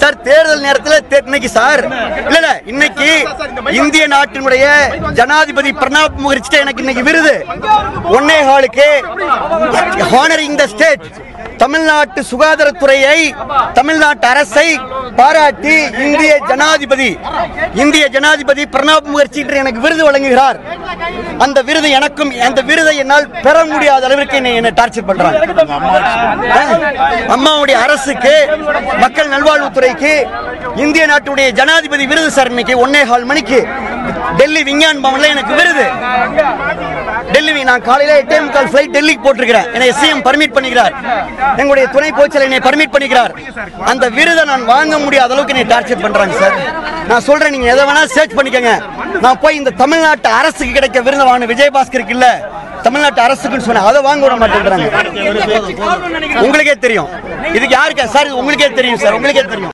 Sir தேர்தல் நேரத்தில் இன்னைக்கு சார் இல்ல இன்னைக்கு இந்திய நாட்டினுடைய ஜனாதிபதி பிரணாப் முகர்ஜி எனக்கு இன்னைக்கு விருது 1.25 ஹானரிங் த ஸ்டேட். தமிழ்நாட்டு சுகாதாரத்துறையை தமிழ்நாட்டு அரசை பாராட்டி இந்திய ஜனாதிபதி பிரணாப் முகர்ஜி எனக்கு விருது வழங்குகிறார். அந்த விருது எனக்கும் அந்த விருதை என்னால் பெற முடியாத அளவிற்கு என்ன டார்ச்சர் பண்றாங்க. அம்மாவுடைய அரசுக்கு மக்கள் நல்வாழ்வுத்துறைக்கு இந்திய நாட்டுடைய ஜனாதிபதி விருது சார். இன்னைக்கு 1:15 மணிக்கு டெல்லி விஞ்ஞான் பவன்ல எனக்கு விருது. டெல்லி நான் காலையில 8:45 ஃளைட் டெல்லிக்கு போட்டிருக்கிறேன். என்னை சிஎம் பர்மிட் பண்ணிக்கிறார். எங்களுடைய துணை போச்சல் என்னை பர்மிட் பண்ணிக்கிறார். அந்த விருதை நான் வாங்க முடியாத அளவுக்கு என்னை டார்ச்சர் பண்றாங்க சார். நான் சொல்றேன், நீங்க எதை வேணா சர்ச் பண்ணிக்கங்க. நான் போய் இந்த தமிழ்நாட்டு அரசுக்கு கிடைக்க விருது வாங்க விஜயபாஸ்கருக்கு இல்ல தமிழ்நாட்டு அரசுக்குன்னு சொன்ன அதை வாங்க விட மாட்டேங்கிறாங்க. உங்களுக்கே தெரியும் இதுக்கு யாருக்கு சார், உங்களுக்கே தெரியும் சார், உங்களுக்கே தெரியும்.